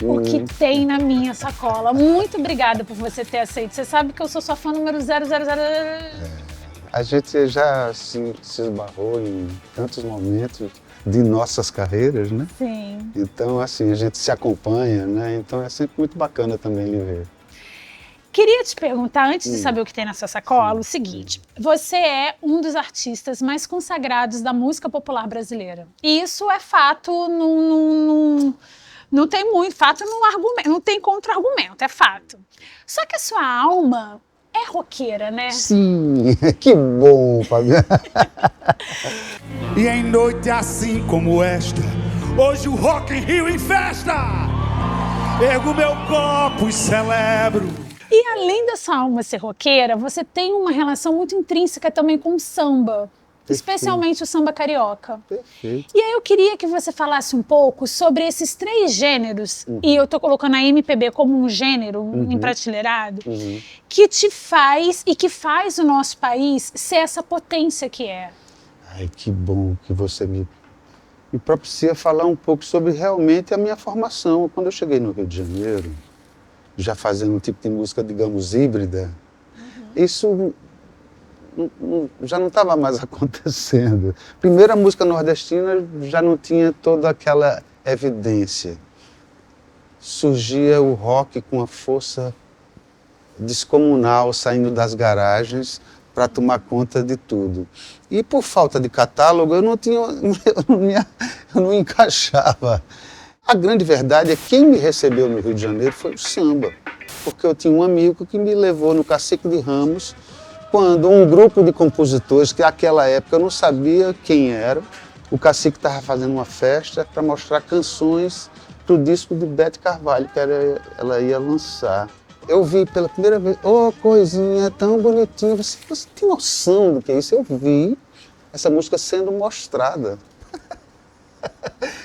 o que tem na minha sacola. Muito obrigada por você ter aceito. Você sabe que eu sou sua fã número 000. A gente já se esbarrou em tantos momentos de nossas carreiras, né? Sim. Então, assim, a gente se acompanha, né? Então é sempre muito bacana também lhe ver. Queria te perguntar, antes de saber o que tem na sua sacola, o seguinte. Você é um dos artistas mais consagrados da música popular brasileira. E isso é fato, não tem muito, fato não tem contra-argumento, é fato. Só que a sua alma é roqueira, né? Sim, que bom, Fabiana. E em noite assim como esta, hoje o Rock in Rio em festa. Ergo meu copo e celebro. E além da sua alma ser roqueira, você tem uma relação muito intrínseca também com o samba. Especialmente o samba carioca. Perfeito. E aí eu queria que você falasse um pouco sobre esses 3 gêneros, e eu tô colocando a MPB como um gênero emprateleirado, que te faz e que faz o nosso país ser essa potência que é. Ai, que bom que você me propicia falar um pouco sobre realmente a minha formação. Quando eu cheguei no Rio de Janeiro, já fazendo um tipo de música, digamos, híbrida, isso já não estava mais acontecendo. Primeiro, a música nordestina já não tinha toda aquela evidência. Surgia o rock com uma força descomunal, saindo das garagens para tomar conta de tudo. E por falta de catálogo, eu não encaixava. A grande verdade é que quem me recebeu no Rio de Janeiro foi o samba, porque eu tinha um amigo que me levou no Cacique de Ramos, quando um grupo de compositores, que naquela época eu não sabia quem era, o Cacique estava fazendo uma festa para mostrar canções para o disco de Bete Carvalho, que ela ia lançar. Eu vi pela primeira vez, oh, coisinha tão bonitinha, você tem noção do que é isso? Eu vi essa música sendo mostrada.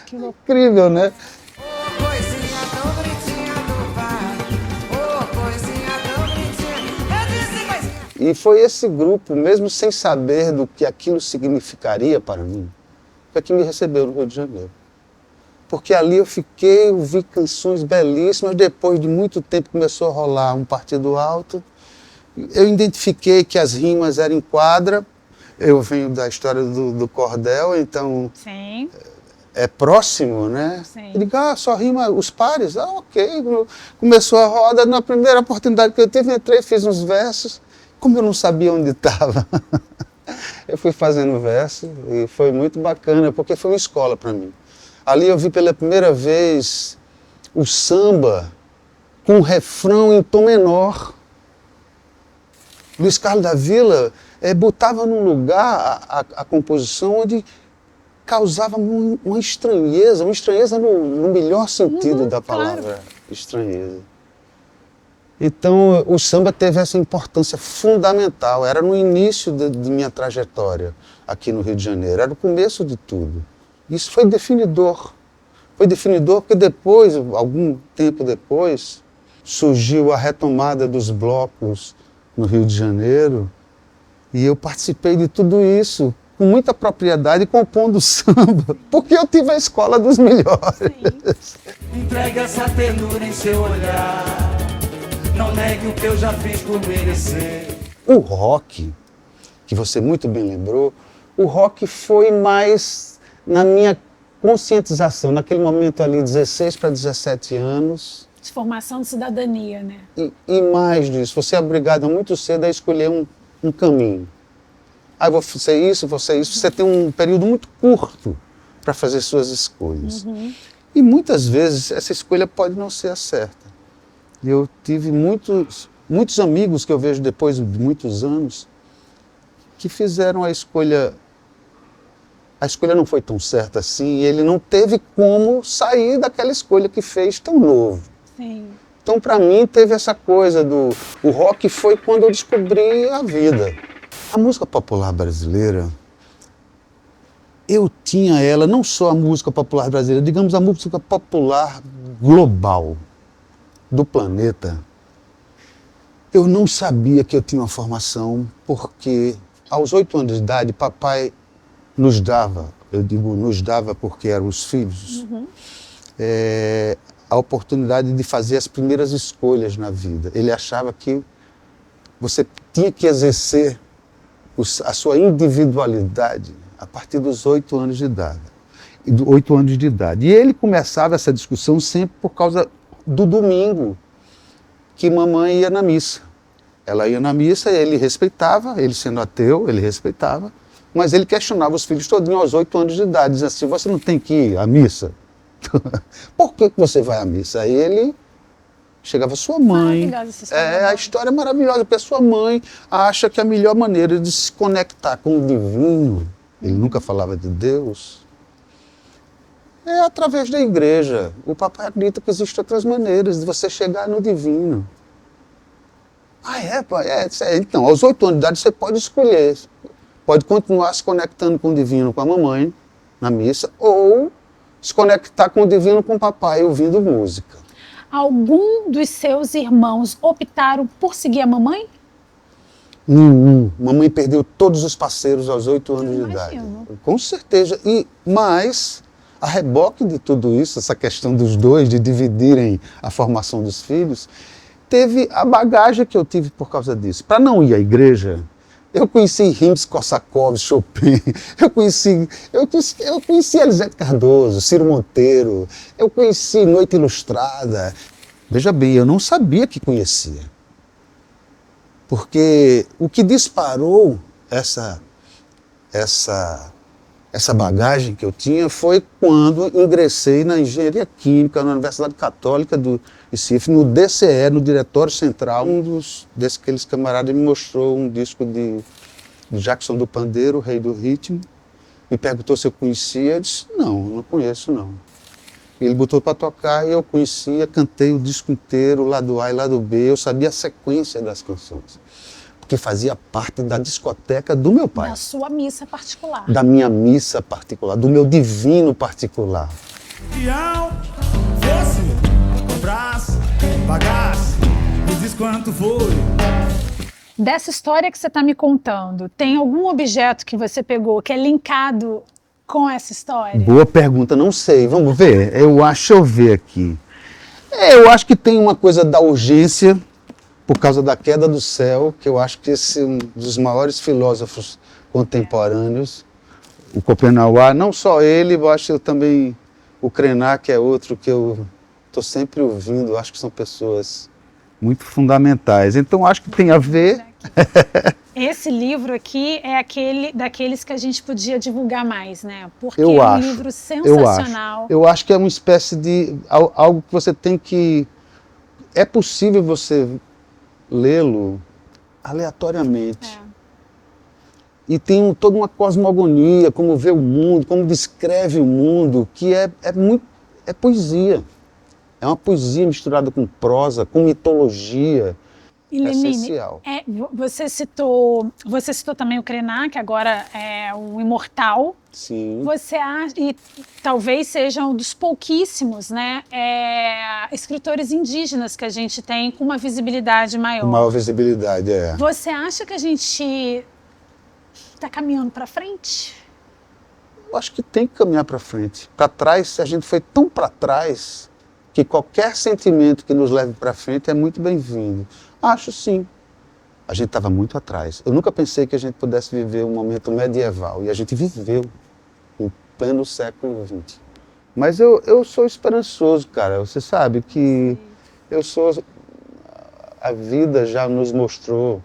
Que incrível, né? E foi esse grupo, mesmo sem saber do que aquilo significaria para mim, que me recebeu no Rio de Janeiro. Porque ali eu ouvi canções belíssimas, depois de muito tempo começou a rolar um partido alto, eu identifiquei que as rimas eram em quadra, eu venho da história do cordel, então Sim. É próximo, né? Sim. Eu digo, só rima os pares? Ok. Começou a roda, na primeira oportunidade que eu tive, entrei, fiz uns versos. Como eu não sabia onde estava, eu fui fazendo verso e foi muito bacana, porque foi uma escola para mim. Ali eu vi pela primeira vez o samba com um refrão em tom menor. Luiz Carlos da Vila botava num lugar a composição onde causava uma estranheza no melhor sentido da palavra, claro. Estranheza. Então o samba teve essa importância fundamental, era no início de minha trajetória aqui no Rio de Janeiro, era o começo de tudo. Isso foi definidor porque depois, algum tempo depois, surgiu a retomada dos blocos no Rio de Janeiro e eu participei de tudo isso com muita propriedade, compondo samba, porque eu tive a escola dos melhores. Sim. Entregue essa ternura em seu olhar, não negue o que eu já fiz por merecer. O rock, que você muito bem lembrou, o rock foi mais na minha conscientização, naquele momento ali, 16 para 17 anos. De formação de cidadania, né? E mais disso, você é obrigado muito cedo a escolher um caminho. Vou ser isso, você tem um período muito curto para fazer suas escolhas. E muitas vezes essa escolha pode não ser a certa. Eu tive muitos amigos que eu vejo depois de muitos anos que fizeram a escolha não foi tão certa assim, e ele não teve como sair daquela escolha que fez tão novo. Sim. Então, para mim, teve essa coisa o rock foi quando eu descobri a vida. A música popular brasileira, eu tinha ela, não só a música popular brasileira, digamos a música popular global do planeta. Eu não sabia que eu tinha uma formação, porque aos 8 anos de idade, papai nos dava, eu digo nos dava porque eram os filhos, a oportunidade de fazer as primeiras escolhas na vida. Ele achava que você tinha que exercer a sua individualidade a partir dos 8 anos de idade. E ele começava essa discussão sempre por causa do domingo, que mamãe ia na missa. Ela ia na missa e ele respeitava, ele sendo ateu, ele respeitava, mas ele questionava os filhos todinho aos 8 anos de idade, dizia assim, você não tem que ir à missa? Por que você vai à missa? Aí ele chegava, sua mãe, a história é maravilhosa, porque a sua mãe acha que a melhor maneira de se conectar com o divino, ele nunca falava de Deus, é através da igreja. O papai acredita que existem outras maneiras de você chegar no divino. Ah, é, pai? Então, aos 8 anos de idade você pode escolher. Pode continuar se conectando com o divino com a mamãe, na missa, ou se conectar com o divino com o papai, ouvindo música. Algum dos seus irmãos optaram por seguir a mamãe? Mamãe perdeu todos os parceiros aos 8 anos de idade. Com certeza. Mas, a reboque de tudo isso, essa questão dos dois, de dividirem a formação dos filhos, teve a bagagem que eu tive por causa disso. Para não ir à igreja, eu conheci Rimsky-Korsakov, Chopin, eu conheci Elisete Cardoso, Ciro Monteiro, eu conheci Noite Ilustrada. Veja bem, eu não sabia que conhecia. Porque o que disparou essa bagagem que eu tinha foi quando ingressei na Engenharia Química na Universidade Católica do Recife, no DCE, no Diretório Central. Desses camaradas me mostrou um disco de Jackson do Pandeiro, Rei do Ritmo, me perguntou se eu conhecia, eu disse, não conheço não. Ele botou para tocar e eu conhecia, cantei o disco inteiro, lado A e lado B, eu sabia a sequência das canções. Porque fazia parte da discoteca do meu pai. Da sua missa particular. Da minha missa particular, do meu divino particular. Fosse, comprasse, pagasse, me diz quanto foi. Dessa história que você está me contando, tem algum objeto que você pegou que é linkado com essa história? Boa pergunta, não sei, vamos ver. Deixa eu ver aqui. Eu acho que tem uma coisa da urgência, por causa da queda do céu, que eu acho que esse é um dos maiores filósofos contemporâneos, o Schopenhauer, não só ele, eu acho também o Krenak, é outro que eu estou sempre ouvindo, acho que são pessoas muito fundamentais. Então acho que tem a ver. Esse livro aqui é daqueles que a gente podia divulgar mais, né? Porque um livro sensacional. Eu acho que é uma espécie de algo que você tem que... É possível você lê-lo aleatoriamente. E tem toda uma cosmogonia, como vê o mundo, como descreve o mundo, que é poesia. É uma poesia misturada com prosa, com mitologia. E Lenine, essencial. Você citou também o Krenak, agora é o Imortal. Sim. Você acha, e talvez seja um dos pouquíssimos, né, escritores indígenas que a gente tem com uma visibilidade maior. Com maior visibilidade, Você acha que a gente está caminhando para frente? Eu acho que tem que caminhar para frente. Para trás, a gente foi tão para trás que qualquer sentimento que nos leve para frente é muito bem-vindo. Acho sim. A gente estava muito atrás. Eu nunca pensei que a gente pudesse viver um momento medieval. E a gente viveu em pleno século XX. Mas eu sou esperançoso, cara. Você sabe que a vida já nos mostrou,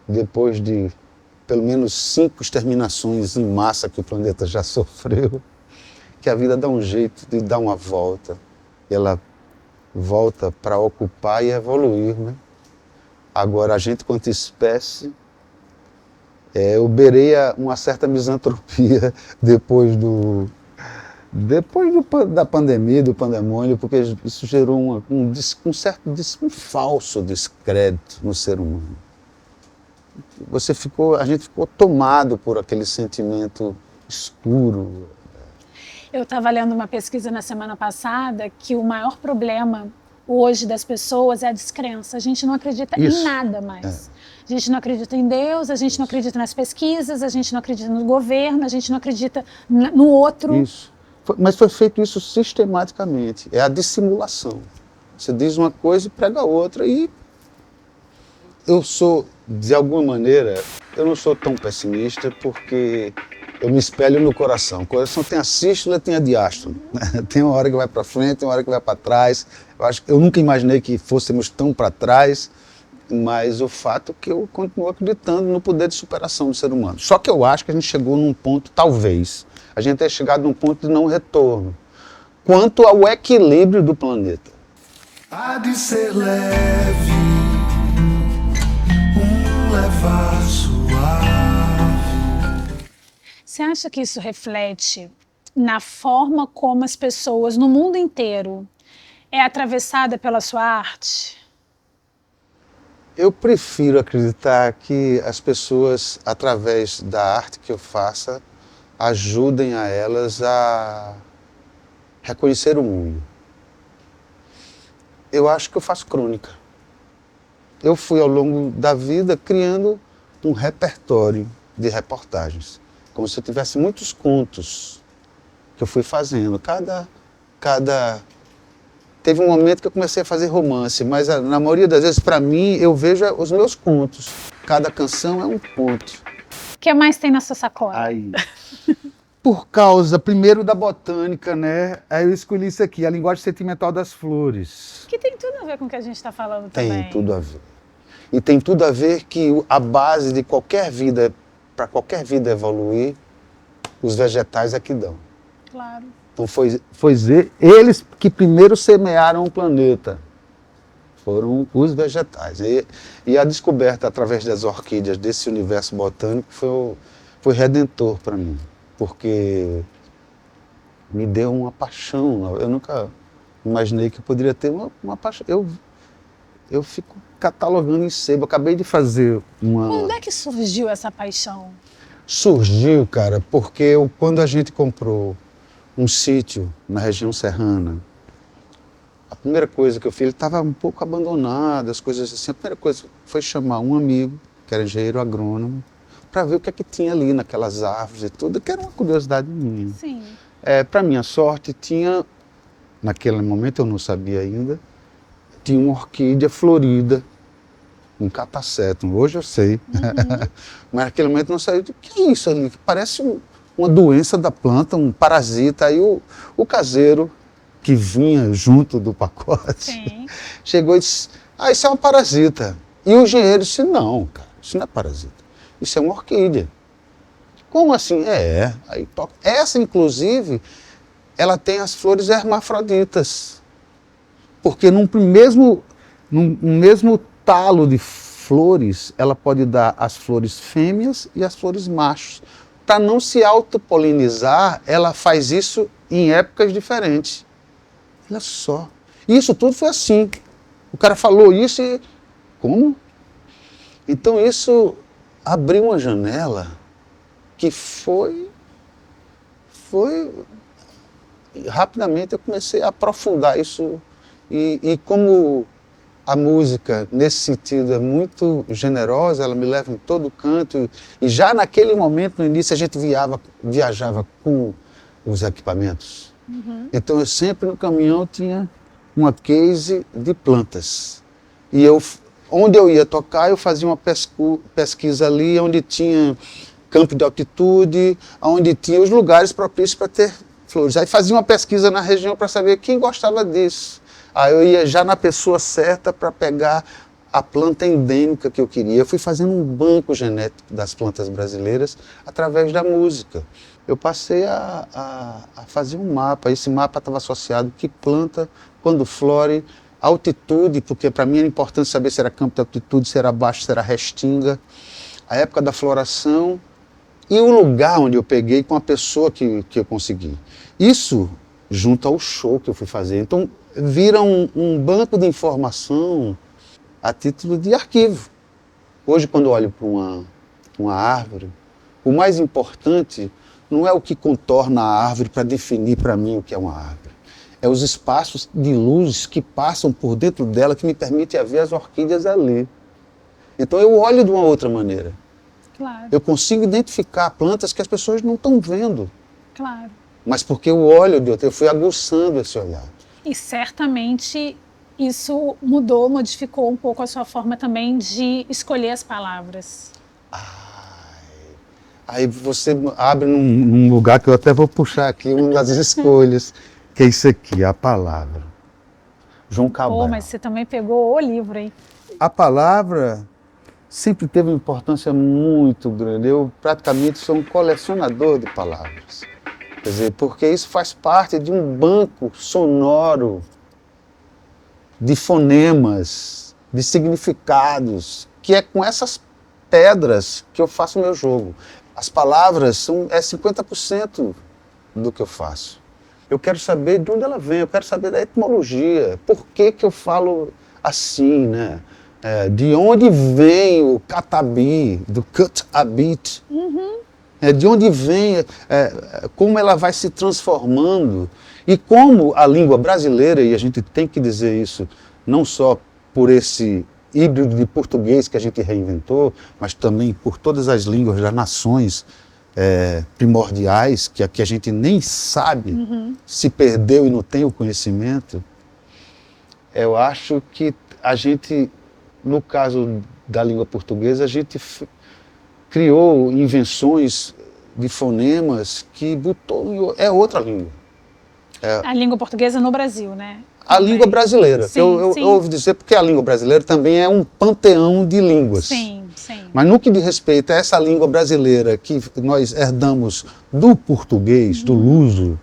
depois de pelo menos 5 exterminações em massa que o planeta já sofreu, que a vida dá um jeito de dar uma volta. Ela volta para ocupar e evoluir, né? Agora, a gente, quanto espécie, eu beirei uma certa misantropia depois da pandemia, do pandemônio, porque isso gerou um falso descrédito no ser humano. A gente ficou tomado por aquele sentimento escuro. Eu estava lendo uma pesquisa na semana passada que o maior problema hoje das pessoas é a descrença. A gente não acredita em nada mais. A gente não acredita em Deus, a gente não acredita nas pesquisas, a gente não acredita no governo, a gente não acredita no outro. Isso. Mas foi feito isso sistematicamente. É a dissimulação. Você diz uma coisa e prega outra. E eu sou, de alguma maneira, eu não sou tão pessimista porque eu me espelho no coração. O coração tem a sístole, tem a diástole. Tem uma hora que vai para frente, tem uma hora que vai para trás. Eu nunca imaginei que fôssemos tão para trás, mas o fato é que eu continuo acreditando no poder de superação do ser humano. Só que eu acho que a gente chegou num ponto, talvez, a gente tenha chegado num ponto de não retorno, quanto ao equilíbrio do planeta. Há de ser leve, levar suave. Você acha que isso reflete na forma como as pessoas no mundo inteiro é atravessada pela sua arte? Eu prefiro acreditar que as pessoas, através da arte que eu faça, ajudem a elas a reconhecer o mundo. Eu acho que eu faço crônica. Eu fui ao longo da vida criando um repertório de reportagens, como se eu tivesse muitos contos que eu fui fazendo. Teve um momento que eu comecei a fazer romance, mas na maioria das vezes, para mim, eu vejo os meus contos. Cada canção é um conto. O que mais tem na sua sacola? Aí, por causa, primeiro, da botânica, né? Aí eu escolhi isso aqui, a linguagem sentimental das flores. Que tem tudo a ver com o que a gente está falando também. Tem tudo a ver. E tem tudo a ver que a base de qualquer vida, para qualquer vida evoluir, os vegetais é que dão. Claro. Então foi eles que primeiro semearam o planeta. Foram os vegetais. E a descoberta através das orquídeas desse universo botânico foi redentor para mim. Porque me deu uma paixão. Eu nunca imaginei que eu poderia ter uma paixão. Eu fico catalogando em sebo. Acabei de fazer uma... Quando é que surgiu essa paixão? Surgiu, cara, porque quando a gente comprou um sítio na região serrana, a primeira coisa que eu fiz, ele estava um pouco abandonado, as coisas assim. A primeira coisa foi chamar um amigo, que era engenheiro agrônomo, para ver o que é que tinha ali naquelas árvores e tudo, que era uma curiosidade minha. Sim. Para minha sorte, tinha, naquele momento eu não sabia ainda, tinha uma orquídea florida, um catacetum. Hoje eu sei. Mas naquele momento eu não sabia o que é isso ali, que parece uma doença da planta, um parasita. Aí o caseiro, que vinha junto do pacote, Sim. chegou e disse, isso é uma parasita. E o engenheiro disse, não, cara, isso não é parasita, isso é uma orquídea. Como assim? Aí toca. Essa, inclusive, ela tem as flores hermafroditas. Porque num mesmo talo de flores, ela pode dar as flores fêmeas e as flores machos. Para não se autopolinizar, ela faz isso em épocas diferentes. Olha só. Isso tudo foi assim. O cara falou isso e... Como? Então isso abriu uma janela que foi... Rapidamente eu comecei a aprofundar isso. E como a música, nesse sentido, é muito generosa, ela me leva em todo canto. E já naquele momento, no início, a gente viajava com os equipamentos. Uhum. Então eu sempre no caminhão tinha uma case de plantas. E onde eu ia tocar, eu fazia uma pesquisa ali, onde tinha campo de altitude, onde tinha os lugares propícios para ter flores. Aí fazia uma pesquisa na região para saber quem gostava disso. Aí eu ia já na pessoa certa para pegar a planta endêmica que eu queria. Eu fui fazendo um banco genético das plantas brasileiras através da música. Eu passei a fazer um mapa. Esse mapa estava associado que planta, quando flore, altitude, porque para mim era importante saber se era campo de altitude, se era baixo, se era restinga, a época da floração e o lugar onde eu peguei com a pessoa que eu consegui. Isso junto ao show que eu fui fazer. Então, vira um banco de informação a título de arquivo. Hoje, quando eu olho para uma árvore, o mais importante não é o que contorna a árvore para definir para mim o que é uma árvore. É os espaços de luz que passam por dentro dela que me permitem ver as orquídeas ali. Então eu olho de uma outra maneira. Claro. Eu consigo identificar plantas que as pessoas não estão vendo. Claro. mas porque o olho de outro, eu fui aguçando esse olhar. E certamente isso mudou, modificou um pouco a sua forma também de escolher as palavras. Aí você abre num lugar que eu até vou puxar aqui, uma das escolhas, que é isso aqui, a palavra. João Cabral. Pô, mas você também pegou o livro, hein? A palavra sempre teve uma importância muito grande. Eu praticamente sou um colecionador de palavras. Quer dizer, porque isso faz parte de um banco sonoro de fonemas, de significados, que é com essas pedras que eu faço o meu jogo. As palavras é 50% do que eu faço. Eu quero saber de onde ela vem, eu quero saber da etimologia, por que eu falo assim, né? De onde vem o catabi, do cut-a-bit, de onde vem, como ela vai se transformando e como a língua brasileira, e a gente tem que dizer isso não só por esse híbrido de português que a gente reinventou, mas também por todas as línguas das nações primordiais, que a gente nem sabe se perdeu e não tem o conhecimento. Eu acho que a gente, no caso da língua portuguesa, a gente criou invenções de fonemas que botou é outra língua. A língua portuguesa no Brasil, né? A língua brasileira. Sim, eu ouvo dizer porque a língua brasileira também é um panteão de línguas. Sim, sim. Mas no que diz respeito a essa língua brasileira que nós herdamos do português, do luso,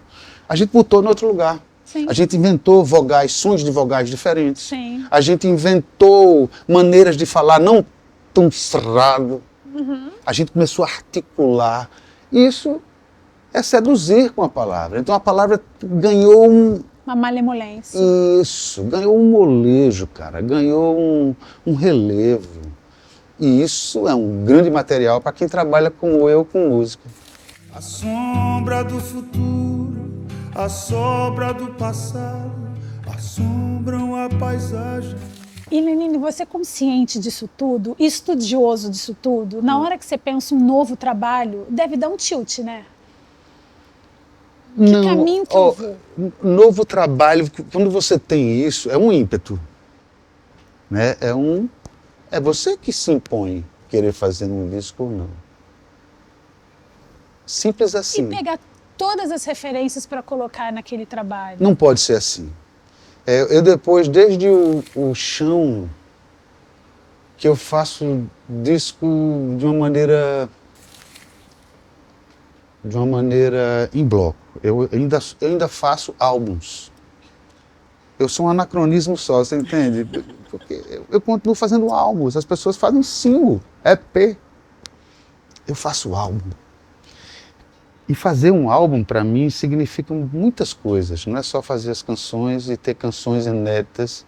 a gente botou em outro lugar. Sim. A gente inventou vogais, sons de vogais diferentes. Sim. A gente inventou maneiras de falar não tão cerrado. A gente começou a articular. Isso é seduzir com a palavra. Então a palavra ganhou uma malemolência. Isso, ganhou um molejo, cara, ganhou um relevo. E isso é um grande material para quem trabalha como eu com música. A sombra do futuro, a sombra do passado, assombram a paisagem. E Lenine, você é consciente disso tudo, estudioso disso tudo, na hora que você pensa um novo trabalho, deve dar um tilt, né? Que caminho que eu vou? Novo trabalho, quando você tem isso, é um ímpeto. Né? É você que se impõe querer fazer um disco ou não. Simples assim. E pegar todas as referências para colocar naquele trabalho. Não pode ser assim. Eu depois, desde o chão, que eu faço disco de uma maneira em bloco. Eu ainda faço álbuns. Eu sou um anacronismo só, você entende? Porque eu continuo fazendo álbuns, as pessoas fazem single, EP. Eu faço álbum. E fazer um álbum, para mim, significa muitas coisas. Não é só fazer as canções e ter canções inéditas.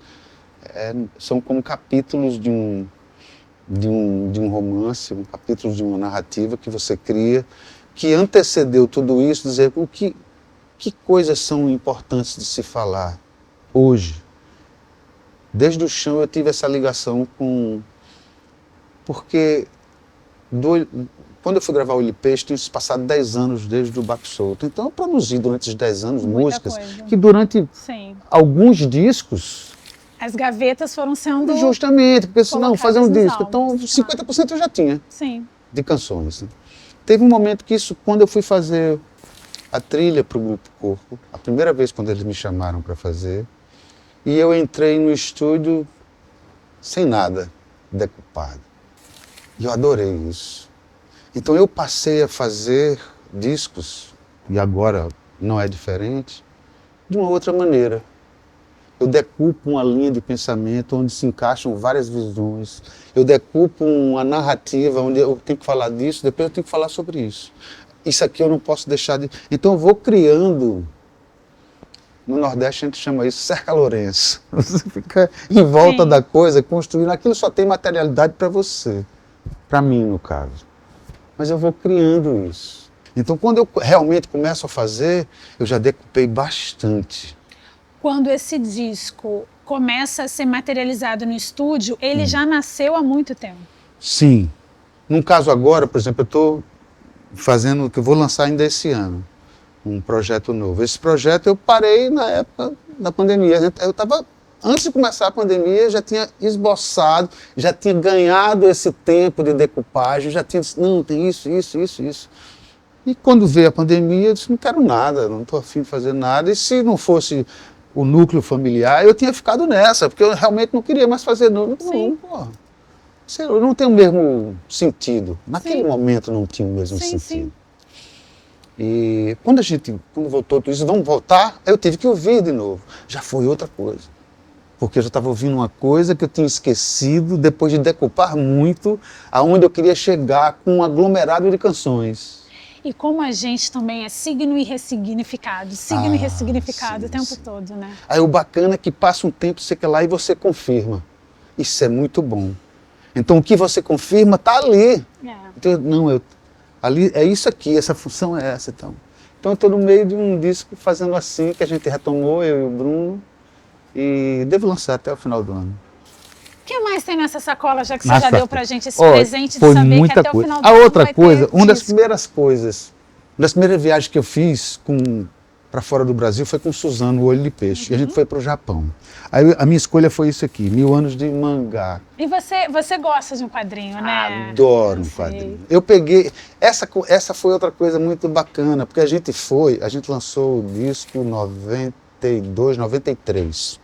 São como capítulos de um romance, capítulos de uma narrativa que você cria, que antecedeu tudo isso, dizer que coisas são importantes de se falar hoje. Desde o chão eu tive essa ligação com... Porque quando eu fui gravar o Ilipês, tinha se passado 10 anos desde o Baque Solto. Então eu produzi durante esses 10 anos músicas que durante alguns discos... As gavetas foram sendo... Justamente, porque senão fazer um disco. Então 50% eu já tinha de canções. Teve um momento que isso, quando eu fui fazer a trilha para o Grupo Corpo, a primeira vez quando eles me chamaram para fazer, e eu entrei no estúdio sem nada, decupado. E eu adorei isso. Então eu passei a fazer discos, e agora não é diferente, de uma outra maneira. Eu decupo uma linha de pensamento onde se encaixam várias visões. Eu decupo uma narrativa onde eu tenho que falar disso, depois eu tenho que falar sobre isso. Isso aqui eu não posso deixar de... Então eu vou criando... No Nordeste a gente chama isso cerca Lourenço. Você fica em volta da coisa, construindo. Aquilo só tem materialidade para você. Para mim, no caso. Mas eu vou criando isso. Então quando eu realmente começo a fazer, eu já decupei bastante. Quando esse disco começa a ser materializado no estúdio, ele já nasceu há muito tempo. Sim. Num caso agora, por exemplo, eu estou fazendo o que eu vou lançar ainda esse ano. um projeto novo. Esse projeto eu parei na época da pandemia. Eu estava, antes de começar a pandemia, já tinha esboçado, já tinha ganhado esse tempo de decupagem, já tinha dito, não, tem isso. E quando veio a pandemia, eu disse, não quero nada, não estou afim de fazer nada. E se não fosse o núcleo familiar, eu tinha ficado nessa, porque eu realmente não queria mais fazer núcleo. Sim. Não tem o mesmo sentido. Naquele Sim. momento não tinha o mesmo Sim, sentido. sim. E quando voltou tudo isso, vamos voltar, eu tive que ouvir de novo. Já foi outra coisa. Porque eu já estava ouvindo uma coisa que eu tinha esquecido depois de decupar muito, aonde eu queria chegar com um aglomerado de canções. E como a gente também é signo e ressignificado, signo e ressignificado o tempo todo, né? Aí o bacana é que passa um tempo, você quer lá e você confirma. Isso é muito bom. Então o que você confirma está ali. Então, ali é isso aqui, essa função é essa. Então eu estou no meio de um disco fazendo assim, que a gente retomou, eu e o Bruno, e devo lançar até o final do ano. O que mais tem nessa sacola, já que você já deu pra gente esse presente de foi saber muita que até coisa. o final do A ano outra vai coisa, ter uma das disco. primeiras coisas, uma das primeiras viagens que eu fiz para fora do Brasil foi com Suzano, o Olho de Peixe, e a gente foi para o Japão. Aí a minha escolha foi isso aqui, 1000 anos de mangá. E você gosta de um quadrinho, né? Adoro um quadrinho. Eu peguei, essa foi outra coisa muito bacana, porque a gente lançou o disco em 92, 93.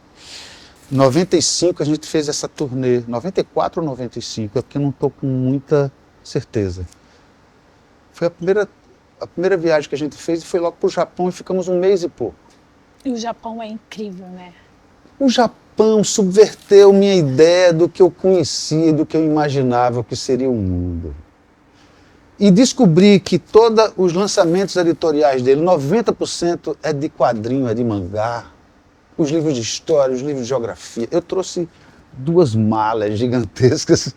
95 a gente fez essa turnê, 94 ou 95, é porque eu não estou com muita certeza. Foi a primeira viagem que a gente fez e foi logo para o Japão e ficamos 1 mês e pouco. E o Japão é incrível, né? O Japão subverteu minha ideia do que eu conhecia, do que eu imaginava que seria o mundo. E descobri que todos os lançamentos editoriais dele, 90% é de quadrinho, é de mangá. Os livros de história, os livros de geografia. Eu trouxe 2 malas gigantescas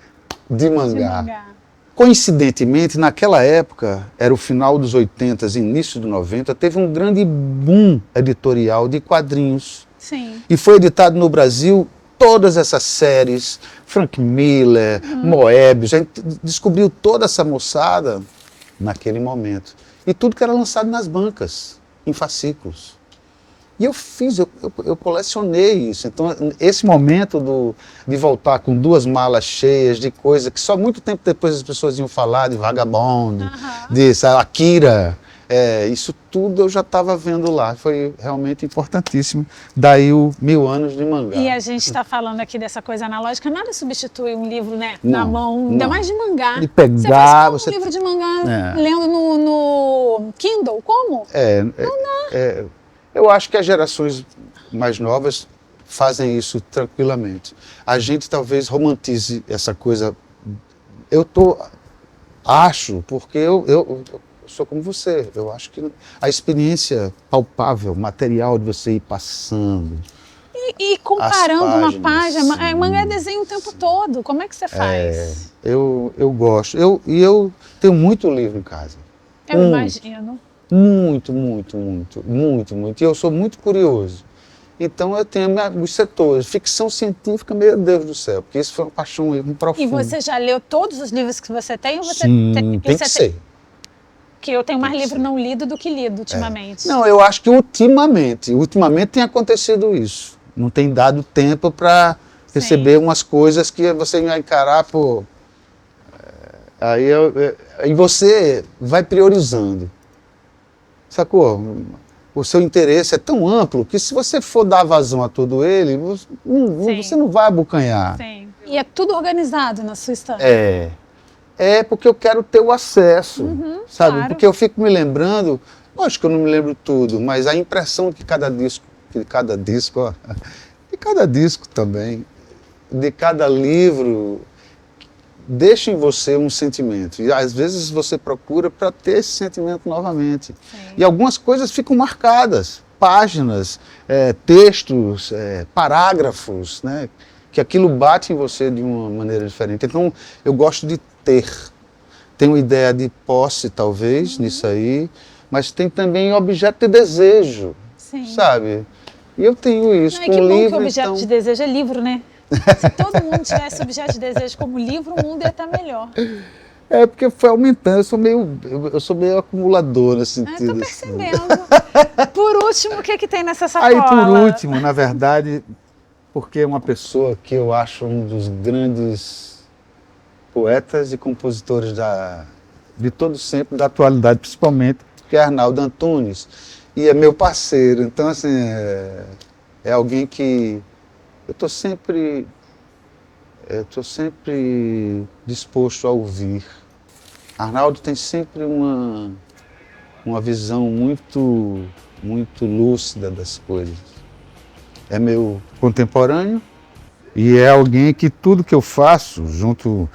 de mangá. Coincidentemente, naquela época, era o final dos 80, início dos 90, teve um grande boom editorial de quadrinhos. Sim. E foi editado no Brasil todas essas séries, Frank Miller, Moebius, a gente descobriu toda essa moçada naquele momento. E tudo que era lançado nas bancas, em fascículos. E eu colecionei isso. Então, esse momento de voltar com 2 malas cheias de coisa que só muito tempo depois as pessoas iam falar de Vagabond, de Akira, isso tudo eu já estava vendo lá. Foi realmente importantíssimo. Daí o 1000 anos de mangá. E a gente está falando aqui dessa coisa analógica, nada substitui um livro, né, Não, na mão, ainda mais de mangá. De pegar, você faz como um livro de mangá lendo no Kindle? Como? Eu acho que as gerações mais novas fazem isso tranquilamente. A gente talvez romantize essa coisa. Acho, porque eu sou como você. Eu acho que a experiência palpável, material de você ir passando. E comparando páginas, uma página, mangá é desenho o tempo todo. Como é que você faz? Eu gosto. Eu tenho muito livro em casa. Eu imagino. Muito. E eu sou muito curioso. Então eu tenho os setores. Ficção científica, meu Deus do céu, porque isso foi uma paixão profunda. E você já leu todos os livros que você tem? Ou você Sim, tem que ser. Que eu tenho mais livro não lido do que lido ultimamente. Não, eu acho que ultimamente tem acontecido isso. Não tem dado tempo para receber umas coisas que você vai encarar por... Aí você vai priorizando. Sacou? O seu interesse é tão amplo que se você for dar vazão a todo ele, você não vai abocanhar. Sim. E é tudo organizado na sua estante. É porque eu quero ter o acesso, sabe? Claro. Porque eu fico me lembrando, lógico que eu não me lembro tudo, mas a impressão que cada disco também, de cada livro, deixa em você um sentimento. E às vezes você procura para ter esse sentimento novamente. Sim. E algumas coisas ficam marcadas, páginas, textos, parágrafos, né? Que aquilo bate em você de uma maneira diferente. Então, eu gosto de ter. Tem uma ideia de posse, talvez, nisso aí, mas tem também objeto de desejo, sabe? E eu tenho isso com que livro, bom que o objeto de desejo é livro, né? Se todo mundo tivesse objeto de desejo como livro, o mundo ia estar melhor. É porque foi aumentando, eu sou meio acumulador nesse sentido. Tô percebendo. Por último, o que tem nessa sacola? Aí, por último, na verdade, porque é uma pessoa que eu acho um dos grandes poetas e compositores de todo sempre, da atualidade principalmente, que é Arnaldo Antunes, e é meu parceiro. Então, assim, é alguém que eu estou sempre disposto a ouvir. Arnaldo tem sempre uma visão muito lúcida das coisas. É meu contemporâneo e é alguém que tudo que eu faço, junto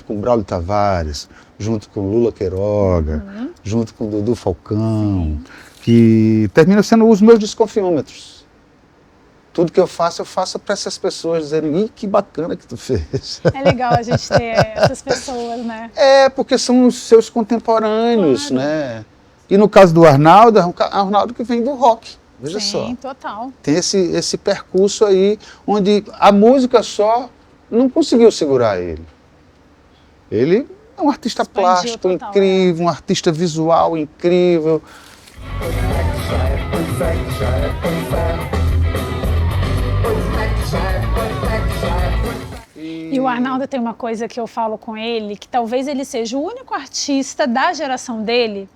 com Braulio Tavares, junto com Lula Queiroga, junto com Dudu Falcão, que termina sendo os meus desconfiômetros. Tudo que eu faço para essas pessoas dizerem, que bacana que tu fez. É legal a gente ter essas pessoas, né? É, porque são os seus contemporâneos, claro, né? E no caso do Arnaldo, é um Arnaldo que vem do rock, veja só. Sim, total. Tem esse percurso aí, onde a música só não conseguiu segurar ele. Ele é um artista plástico total, incrível, um artista visual incrível. E o Arnaldo tem uma coisa que eu falo com ele, que talvez ele seja o único artista da geração dele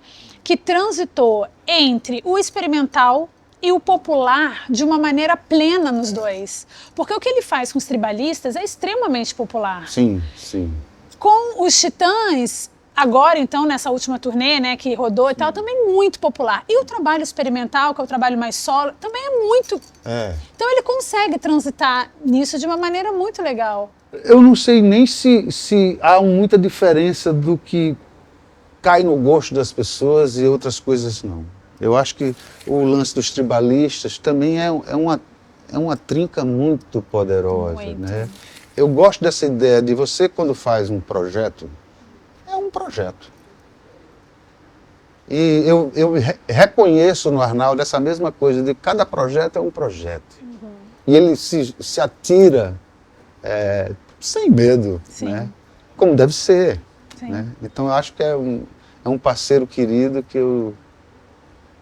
que transitou entre o experimental e o popular de uma maneira plena nos dois. Porque o que ele faz com os tribalistas é extremamente popular. Sim, sim. Com os Titãs, agora então, nessa última turnê, né, que rodou e tal, também muito popular. E o trabalho experimental, que é o trabalho mais solo, também é muito... Então ele consegue transitar nisso de uma maneira muito legal. Eu não sei nem se há muita diferença do que cai no gosto das pessoas e outras coisas não. Eu acho que o lance dos tribalistas também é uma trinca muito poderosa, muito, né? Eu gosto dessa ideia de você, quando faz um projeto, é um projeto. E eu reconheço no Arnaldo essa mesma coisa, de cada projeto é um projeto. E ele se atira sem medo, né? Como deve ser. Né? Então eu acho que é um parceiro querido que eu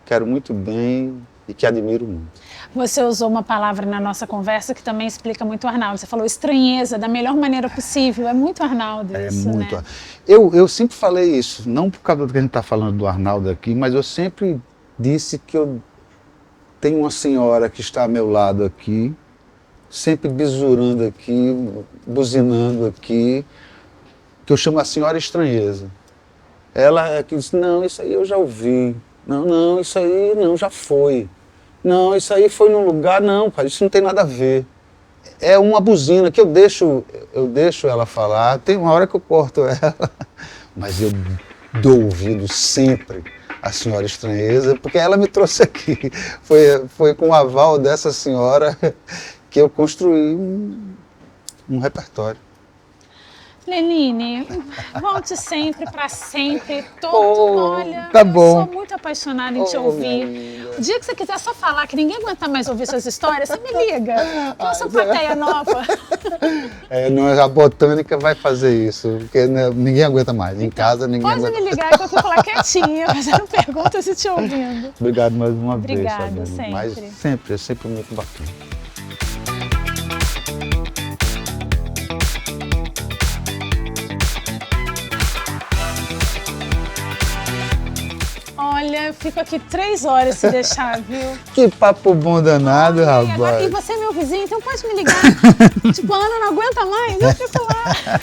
quero muito bem e que admiro muito. Você usou uma palavra na nossa conversa que também explica muito o Arnaldo. Você falou estranheza, da melhor maneira possível. É muito Arnaldo isso, muito, né? Eu sempre falei isso, não por causa do que a gente está falando do Arnaldo aqui, mas eu sempre disse que eu tenho uma senhora que está ao meu lado aqui, sempre bisurando aqui, buzinando aqui, que eu chamo a senhora estranheza. Ela é que diz, não, isso aí eu já ouvi. Não, isso aí não, já foi. Não, isso aí foi num lugar, não, pai, isso não tem nada a ver. É uma buzina que eu deixo ela falar, tem uma hora que eu corto ela, mas eu dou ouvido sempre à senhora estranheza, porque ela me trouxe aqui. Foi com o aval dessa senhora que eu construí um repertório. Lenine, volte sempre, para sempre. Olha, tá bom. Eu sou muito apaixonada em te ouvir. O dia que você quiser só falar, que ninguém aguenta mais ouvir suas histórias, você me liga. Eu sou plateia nova. A Botânica vai fazer isso, porque ninguém aguenta mais. Em casa ninguém aguenta. Pode me ligar que eu fico lá quietinha, fazendo perguntas e te ouvindo. Obrigado mais uma vez. Obrigada, sempre. Mas é sempre muito bacana. Olha, eu fico aqui 3 horas se deixar, viu? Que papo bom danado, rapaz. E você é meu vizinho, então pode me ligar. Tipo, a Ana não aguenta mais, eu fico lá.